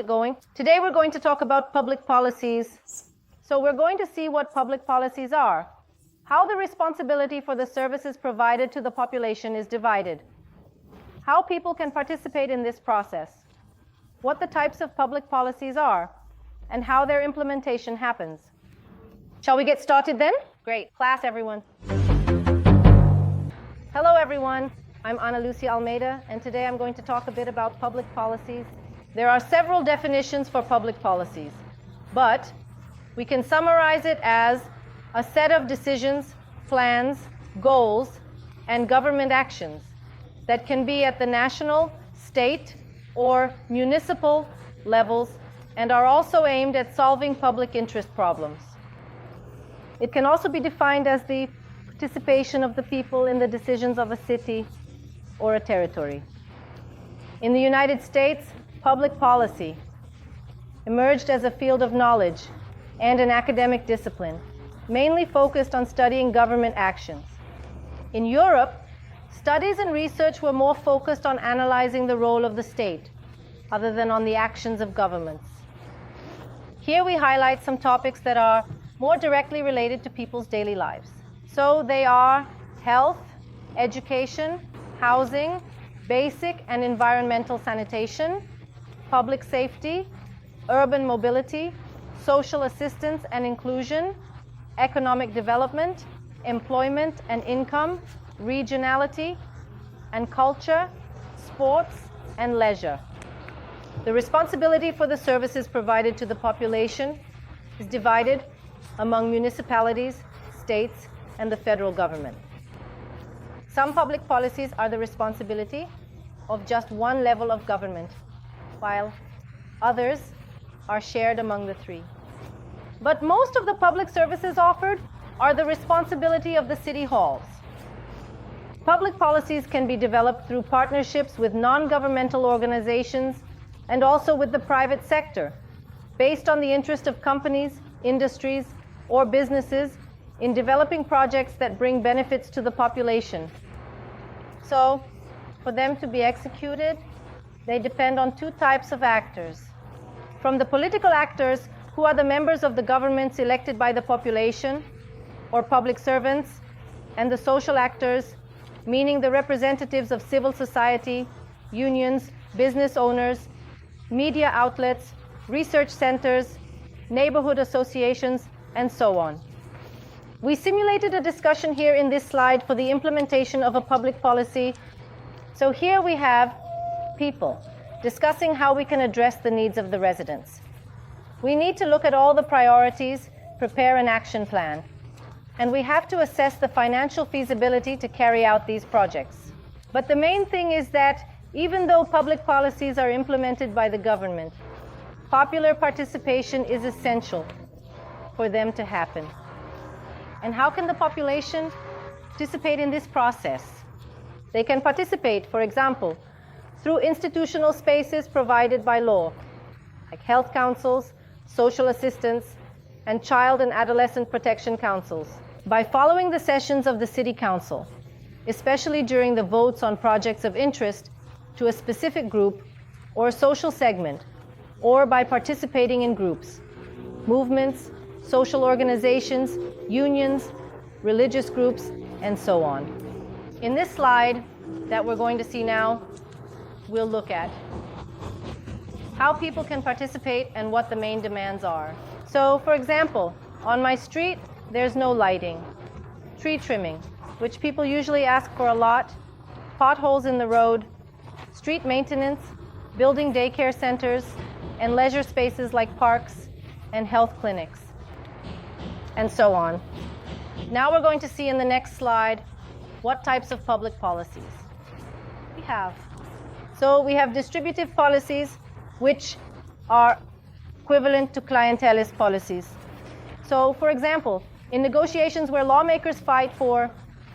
it going. Today we're going to talk about public policies. So we're going to see what public policies are, how the responsibility for the services provided to the population is divided, how people can participate in this process, what the types of public policies are, and how their implementation happens. Shall we get started then? Great. Class, everyone. Hello, everyone. I'm Ana Lucia Almeida, and today I'm going to talk a bit about public policies. There are several definitions for public policies, but we can summarize it as a set of decisions, plans, goals, and government actions that can be at the national, state, or municipal levels and are also aimed at solving public interest problems. It can also be defined as the participation of the people in the decisions of a city or a territory. In the United States, public policy emerged as a field of knowledge and an academic discipline, mainly focused on studying government actions. In Europe, studies and research were more focused on analyzing the role of the state, other than on the actions of governments. Here we highlight some topics that are more directly related to people's daily lives. So they are health, education, housing, basic and environmental sanitation, public safety, urban mobility, social assistance and inclusion, economic development, employment and income, regionality and culture, sports and leisure. The responsibility for the services provided to the population is divided among municipalities, states, and the federal government. Some public policies are the responsibility of just one level of government, while others are shared among the three. But most of the public services offered are the responsibility of the city halls. Public policies can be developed through partnerships with non-governmental organizations and also with the private sector, based on the interest of companies, industries, or businesses in developing projects that bring benefits to the population. So, for them to be executed, they depend on two types of actors. From the political actors, who are the members of the governments elected by the population, or public servants, and the social actors, meaning the representatives of civil society, unions, business owners, media outlets, research centers, neighborhood associations, and so on. We simulated a discussion here in this slide for the implementation of a public policy. So here we have people discussing how we can address the needs of the residents. We need to look at all the priorities, prepare an action plan, and we have to assess the financial feasibility to carry out these projects. But the main thing is that even though public policies are implemented by the government, popular participation is essential for them to happen. And how can the population participate in this process? They can participate, for example, through institutional spaces provided by law, like health councils, social assistance, and child and adolescent protection councils, by following the sessions of the city council, especially during the votes on projects of interest to a specific group or social segment, or by participating in groups, movements, social organizations, unions, religious groups, and so on. In this slide that we're going to see now, we'll look at how people can participate and what the main demands are. So, for example, on my street, there's no lighting, tree trimming, which people usually ask for a lot, potholes in the road, street maintenance, building daycare centers, and leisure spaces like parks and health clinics, and so on. Now we're going to see in the next slide what types of public policies we have. So we have distributive policies, which are equivalent to clientelist policies. So, for example, in negotiations where lawmakers fight for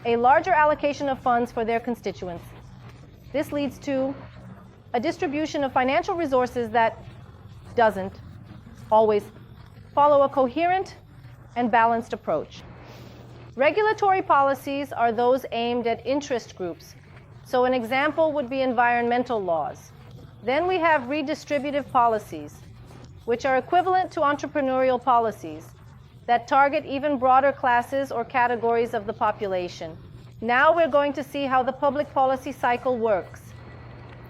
a larger allocation of funds for their constituents, this leads to a distribution of financial resources that doesn't always follow a coherent and balanced approach. Regulatory policies are those aimed at interest groups. So an example would be environmental laws, Then we have redistributive policies, which are equivalent to entrepreneurial policies that target even broader classes or categories of the population. Now we're going to see how the public policy cycle works,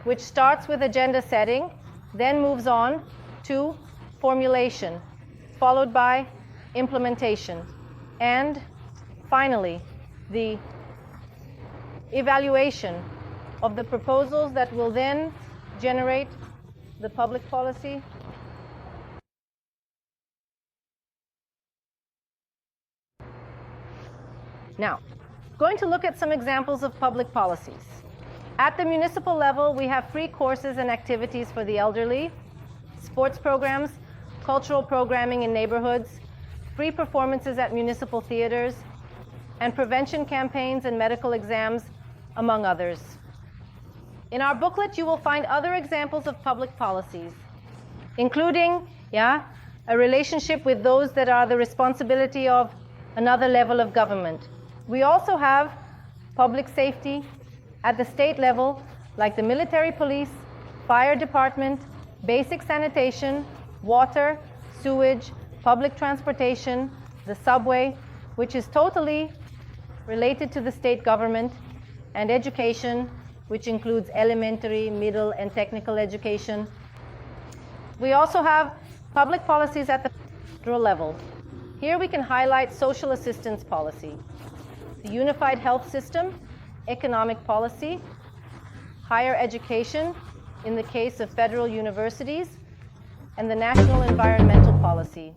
which starts with agenda setting, then moves on to formulation, followed by implementation, and finally, the evaluation of the proposals that will then generate the public policy. Now, going to look at some examples of public policies. At the municipal level, we have free courses and activities for the elderly, sports programs, cultural programming in neighborhoods, free performances at municipal theaters, and prevention campaigns and medical exams, among others. In our booklet, you will find other examples of public policies, including, a relationship with those that are the responsibility of another level of government. We also have public safety at the state level, like the military police, fire department, basic sanitation, water, sewage, public transportation, the subway, which is totally related to the state government, and education, which includes elementary, middle, and technical education. We also have public policies at the federal level. Here we can highlight social assistance policy, the unified health system, economic policy, higher education in the case of federal universities, and the national environmental policy.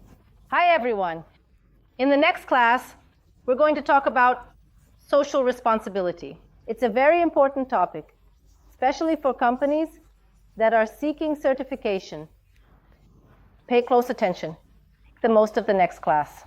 Hi everyone. In the next class, we're going to talk about social responsibility. It's a very important topic, especially for companies that are seeking certification. Pay close attention. Make the most of the next class.